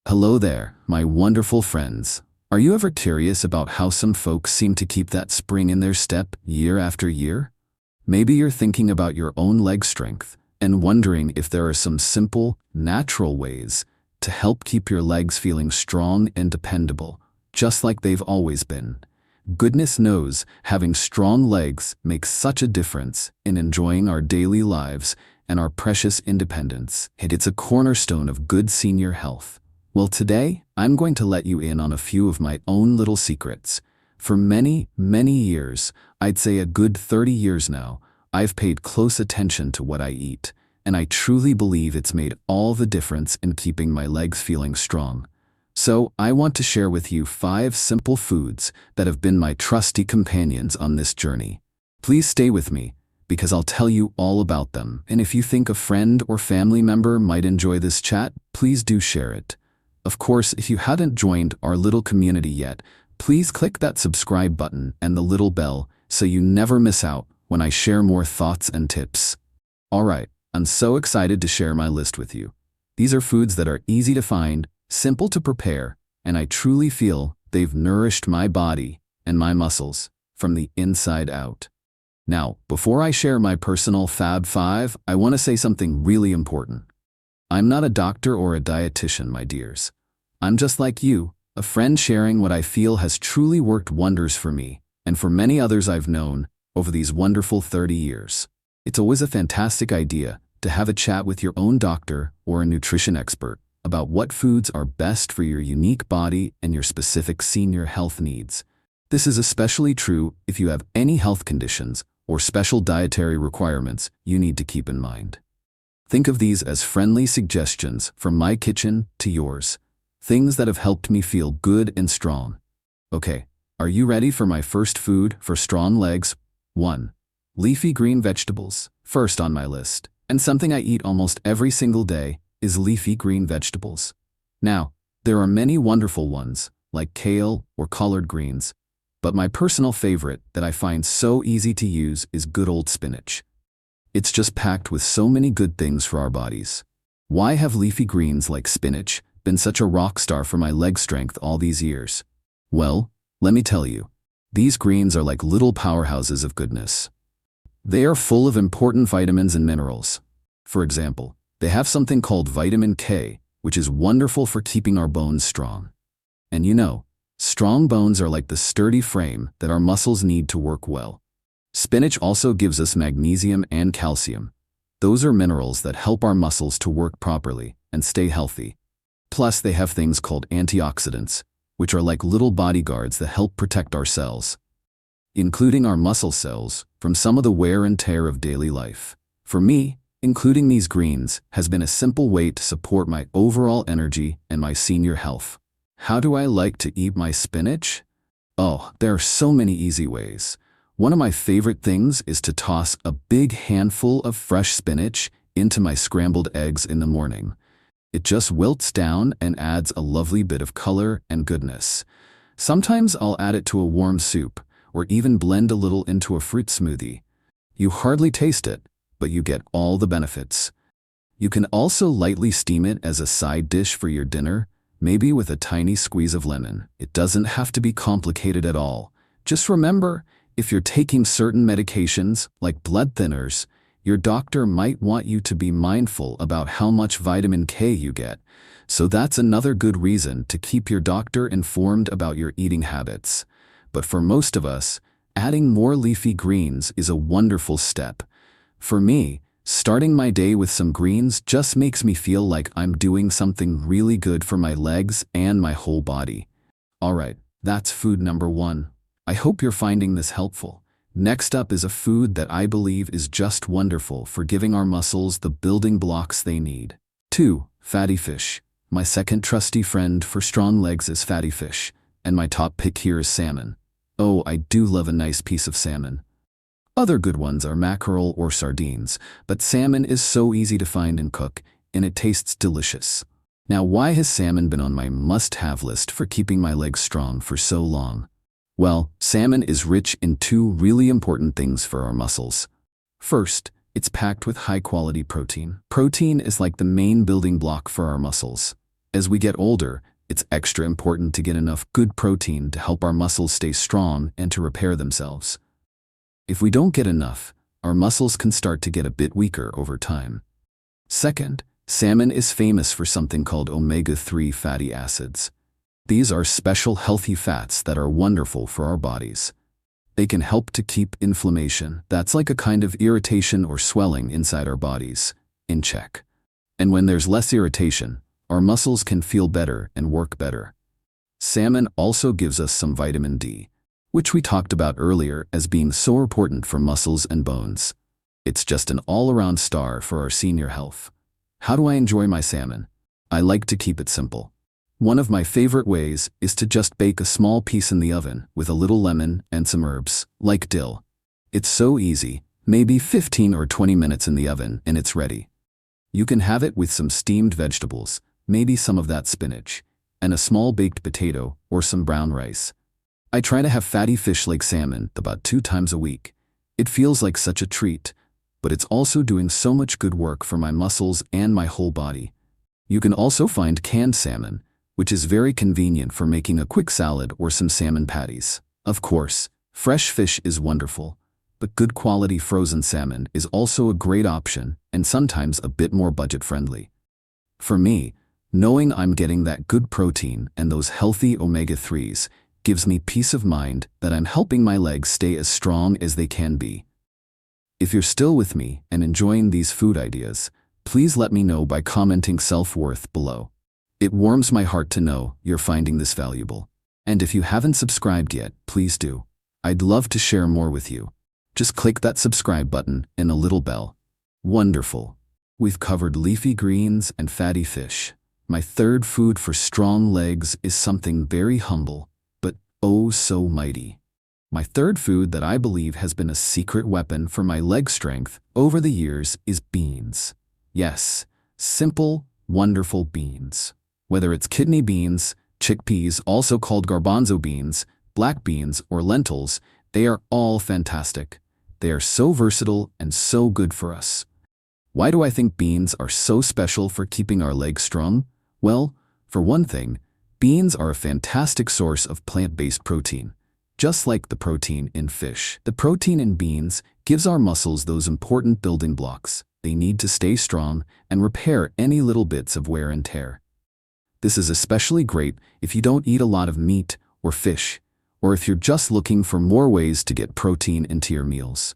Hello there, my wonderful friends. Are you ever curious about how some folks seem to keep that spring in their step year after year? Maybe you're thinking about your own leg strength and wondering if there are some simple, natural ways to help keep your legs feeling strong and dependable, just like they've always been. Goodness knows, having strong legs makes such a difference in enjoying our daily lives and our precious independence, and it's a cornerstone of good senior health. Well, today, I'm going to let you in on a few of my own little secrets. For many, many years, I'd say a good 30 years now, I've paid close attention to what I eat, and I truly believe it's made all the difference in keeping my legs feeling strong. So, I want to share with you 5 simple foods that have been my trusty companions on this journey. Please stay with me, because I'll tell you all about them, and if you think a friend or family member might enjoy this chat, please do share it. Of course, if you hadn't joined our little community yet, please click that subscribe button and the little bell so you never miss out when I share more thoughts and tips. Alright, I'm so excited to share my list with you. These are foods that are easy to find, simple to prepare, and I truly feel they've nourished my body and my muscles from the inside out. Now, before I share my personal Fab 5, I want to say something really important. I'm not a doctor or a dietitian, my dears. I'm just like you, a friend sharing what I feel has truly worked wonders for me and for many others I've known over these wonderful 30 years. It's always a fantastic idea to have a chat with your own doctor or a nutrition expert about what foods are best for your unique body and your specific senior health needs. This is especially true if you have any health conditions or special dietary requirements you need to keep in mind. Think of these as friendly suggestions from my kitchen to yours, things that have helped me feel good and strong. Okay, are you ready for my first food for strong legs? 1. Leafy green vegetables. First on my list, and something I eat almost every single day, is leafy green vegetables. Now, there are many wonderful ones, like kale or collard greens, but my personal favorite that I find so easy to use is good old spinach. It's just packed with so many good things for our bodies. Why have leafy greens like spinach been such a rock star for my leg strength all these years? Well, let me tell you, these greens are like little powerhouses of goodness. They are full of important vitamins and minerals. For example, they have something called vitamin K, which is wonderful for keeping our bones strong. And you know, strong bones are like the sturdy frame that our muscles need to work well. Spinach also gives us magnesium and calcium. Those are minerals that help our muscles to work properly and stay healthy. Plus, they have things called antioxidants, which are like little bodyguards that help protect our cells, including our muscle cells, from some of the wear and tear of daily life. For me, including these greens has been a simple way to support my overall energy and my senior health. How do I like to eat my spinach? Oh, there are so many easy ways. One of my favorite things is to toss a big handful of fresh spinach into my scrambled eggs in the morning. It just wilts down and adds a lovely bit of color and goodness. Sometimes I'll add it to a warm soup, or even blend a little into a fruit smoothie. You hardly taste it, but you get all the benefits. You can also lightly steam it as a side dish for your dinner, maybe with a tiny squeeze of lemon. It doesn't have to be complicated at all. Just remember, if you're taking certain medications, like blood thinners, your doctor might want you to be mindful about how much vitamin K you get. So that's another good reason to keep your doctor informed about your eating habits. But for most of us, adding more leafy greens is a wonderful step. For me, starting my day with some greens just makes me feel like I'm doing something really good for my legs and my whole body. Alright, that's food number 1. I hope you're finding this helpful. Next up is a food that I believe is just wonderful for giving our muscles the building blocks they need. 2. Fatty fish. My second trusty friend for strong legs is fatty fish, and my top pick here is salmon. Oh, I do love a nice piece of salmon. Other good ones are mackerel or sardines, but salmon is so easy to find and cook, and it tastes delicious. Now, why has salmon been on my must-have list for keeping my legs strong for so long? Well, salmon is rich in 2 really important things for our muscles. First, it's packed with high-quality protein. Protein is like the main building block for our muscles. As we get older, it's extra important to get enough good protein to help our muscles stay strong and to repair themselves. If we don't get enough, our muscles can start to get a bit weaker over time. Second, salmon is famous for something called omega-3 fatty acids. These are special healthy fats that are wonderful for our bodies. They can help to keep inflammation, that's like a kind of irritation or swelling inside our bodies, in check. And when there's less irritation, our muscles can feel better and work better. Salmon also gives us some vitamin D, which we talked about earlier as being so important for muscles and bones. It's just an all-around star for our senior health. How do I enjoy my salmon? I like to keep it simple. One of my favorite ways is to just bake a small piece in the oven with a little lemon and some herbs, like dill. It's so easy, maybe 15 or 20 minutes in the oven and it's ready. You can have it with some steamed vegetables, maybe some of that spinach, and a small baked potato or some brown rice. I try to have fatty fish like salmon about 2 times a week. It feels like such a treat, but it's also doing so much good work for my muscles and my whole body. You can also find canned salmon, which is very convenient for making a quick salad or some salmon patties. Of course, fresh fish is wonderful, but good quality frozen salmon is also a great option and sometimes a bit more budget-friendly. For me, knowing I'm getting that good protein and those healthy omega-3s gives me peace of mind that I'm helping my legs stay as strong as they can be. If you're still with me and enjoying these food ideas, please let me know by commenting self-worth below. It warms my heart to know you're finding this valuable. And if you haven't subscribed yet, please do. I'd love to share more with you. Just click that subscribe button and a little bell. Wonderful. We've covered leafy greens and fatty fish. My third food for strong legs is something very humble, but oh so mighty. My third food that I believe has been a secret weapon for my leg strength over the years is beans. Yes, simple, wonderful beans. Whether it's kidney beans, chickpeas, also called garbanzo beans, black beans, or lentils, they are all fantastic. They are so versatile and so good for us. Why do I think beans are so special for keeping our legs strong? Well, for one thing, beans are a fantastic source of plant-based protein. Just like the protein in fish, the protein in beans gives our muscles those important building blocks they need to stay strong and repair any little bits of wear and tear. This is especially great if you don't eat a lot of meat or fish, or if you're just looking for more ways to get protein into your meals.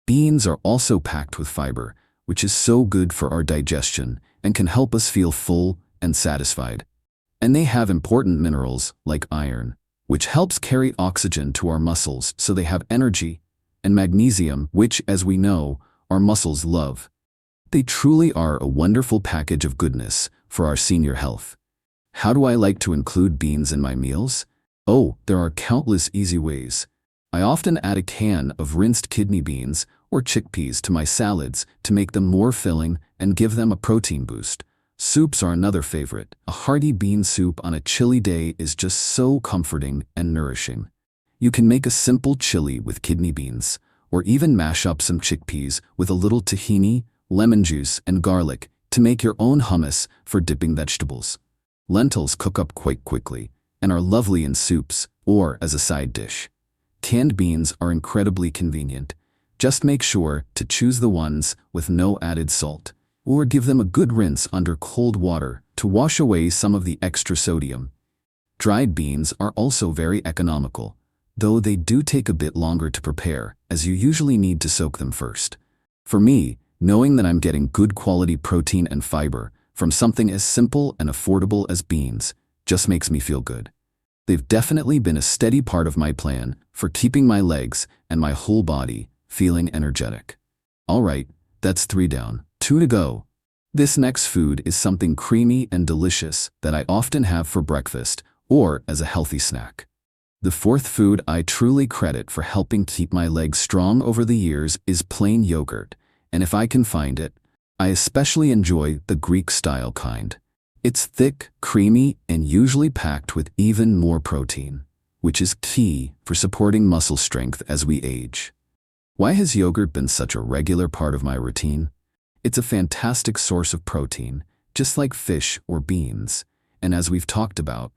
Beans are also packed with fiber, which is so good for our digestion and can help us feel full and satisfied. And they have important minerals like iron, which helps carry oxygen to our muscles so they have energy, and magnesium, which, as we know, our muscles love. They truly are a wonderful package of goodness for our senior health. How do I like to include beans in my meals? Oh, there are countless easy ways. I often add a can of rinsed kidney beans or chickpeas to my salads to make them more filling and give them a protein boost. Soups are another favorite. A hearty bean soup on a chilly day is just so comforting and nourishing. You can make a simple chili with kidney beans, or even mash up some chickpeas with a little tahini, lemon juice, and garlic to make your own hummus for dipping vegetables. Lentils cook up quite quickly and are lovely in soups or as a side dish. Canned beans are incredibly convenient. Just make sure to choose the ones with no added salt, or give them a good rinse under cold water to wash away some of the extra sodium. Dried beans are also very economical, though they do take a bit longer to prepare, as you usually need to soak them first. For me, knowing that I'm getting good quality protein and fiber from something as simple and affordable as beans just makes me feel good. They've definitely been a steady part of my plan for keeping my legs and my whole body feeling energetic. All right, that's 3 down, 2 to go. This next food is something creamy and delicious that I often have for breakfast or as a healthy snack. The fourth food I truly credit for helping keep my legs strong over the years is plain yogurt, and if I can find it, I especially enjoy the Greek-style kind. It's thick, creamy, and usually packed with even more protein, which is key for supporting muscle strength as we age. Why has yogurt been such a regular part of my routine? It's a fantastic source of protein, just like fish or beans. and as we've talked about,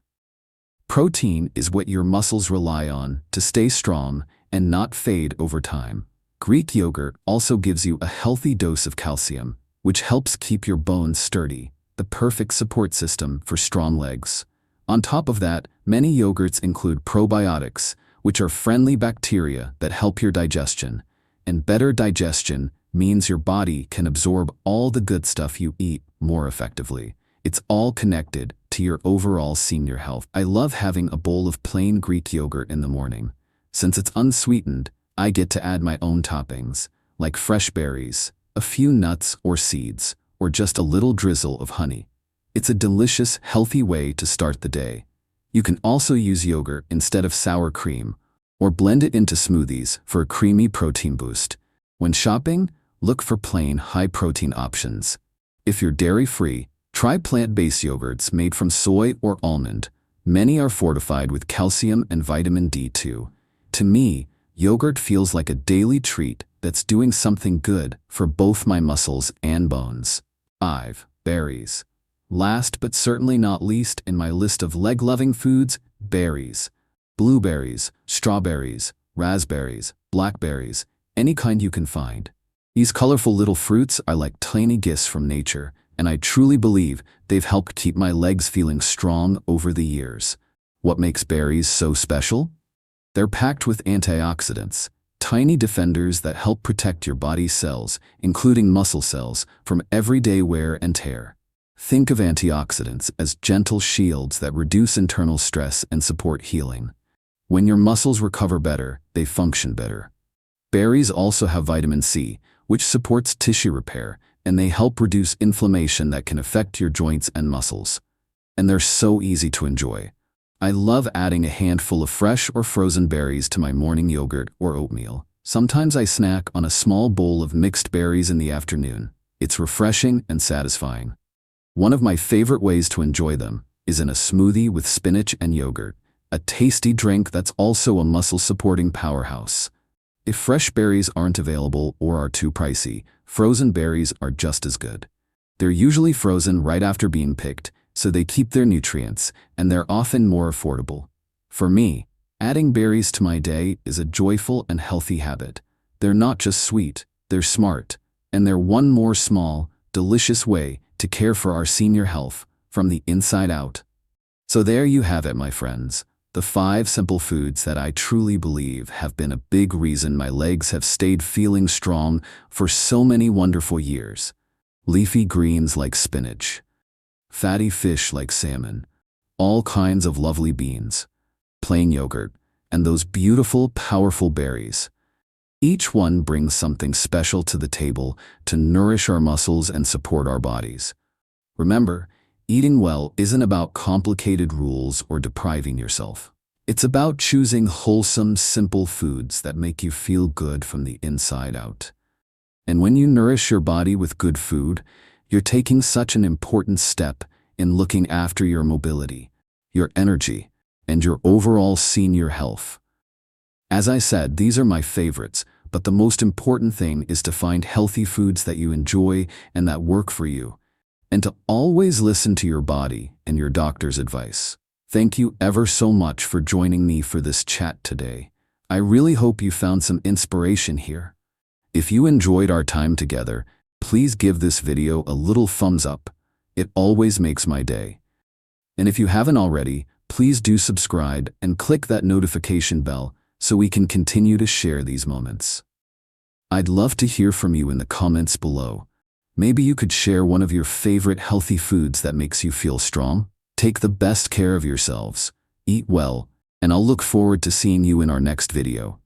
protein is what your muscles rely on to stay strong and not fade over time. Greek yogurt also gives you a healthy dose of calcium, which helps keep your bones sturdy, the perfect support system for strong legs. On top of that, many yogurts include probiotics, which are friendly bacteria that help your digestion. And better digestion means your body can absorb all the good stuff you eat more effectively. It's all connected to your overall senior health. I love having a bowl of plain Greek yogurt in the morning. Since it's unsweetened, I get to add my own toppings, like fresh berries, a few nuts or seeds, or just a little drizzle of honey. It's a delicious, healthy way to start the day. You can also use yogurt instead of sour cream, or blend it into smoothies for a creamy protein boost. When shopping, look for plain, high-protein options. If you're dairy-free, try plant-based yogurts made from soy or almond. Many are fortified with calcium and vitamin D2. To me, yogurt feels like a daily treat that's doing something good for both my muscles and bones. 5. Berries. Last but certainly not least in my list of leg-loving foods, berries. Blueberries, strawberries, raspberries, blackberries, any kind you can find. These colorful little fruits are like tiny gifts from nature, and I truly believe they've helped keep my legs feeling strong over the years. What makes berries so special? They're packed with antioxidants, tiny defenders that help protect your body's cells, including muscle cells, from everyday wear and tear. Think of antioxidants as gentle shields that reduce internal stress and support healing. When your muscles recover better, they function better. Berries also have vitamin C, which supports tissue repair, and they help reduce inflammation that can affect your joints and muscles. And they're so easy to enjoy. I love adding a handful of fresh or frozen berries to my morning yogurt or oatmeal. Sometimes I snack on a small bowl of mixed berries in the afternoon. It's refreshing and satisfying. One of my favorite ways to enjoy them is in a smoothie with spinach and yogurt, a tasty drink that's also a muscle-supporting powerhouse. If fresh berries aren't available or are too pricey, frozen berries are just as good. They're usually frozen right after being picked, so they keep their nutrients, and they're often more affordable. For me, adding berries to my day is a joyful and healthy habit. They're not just sweet, they're smart, and they're one more small, delicious way to care for our senior health from the inside out. So there you have it, my friends. The 5 simple foods that I truly believe have been a big reason my legs have stayed feeling strong for so many wonderful years. Leafy greens like spinach, fatty fish like salmon, all kinds of lovely beans, plain yogurt, and those beautiful, powerful berries. Each one brings something special to the table to nourish our muscles and support our bodies. Remember, eating well isn't about complicated rules or depriving yourself. It's about choosing wholesome, simple foods that make you feel good from the inside out. And when you nourish your body with good food, you're taking such an important step in looking after your mobility, your energy, and your overall senior health. As I said, these are my favorites, but the most important thing is to find healthy foods that you enjoy and that work for you, and to always listen to your body and your doctor's advice. Thank you ever so much for joining me for this chat today. I really hope you found some inspiration here. If you enjoyed our time together, please give this video a little thumbs up. It always makes my day. And if you haven't already, please do subscribe and click that notification bell so we can continue to share these moments. I'd love to hear from you in the comments below. Maybe you could share one of your favorite healthy foods that makes you feel strong. Take the best care of yourselves, eat well, and I'll look forward to seeing you in our next video.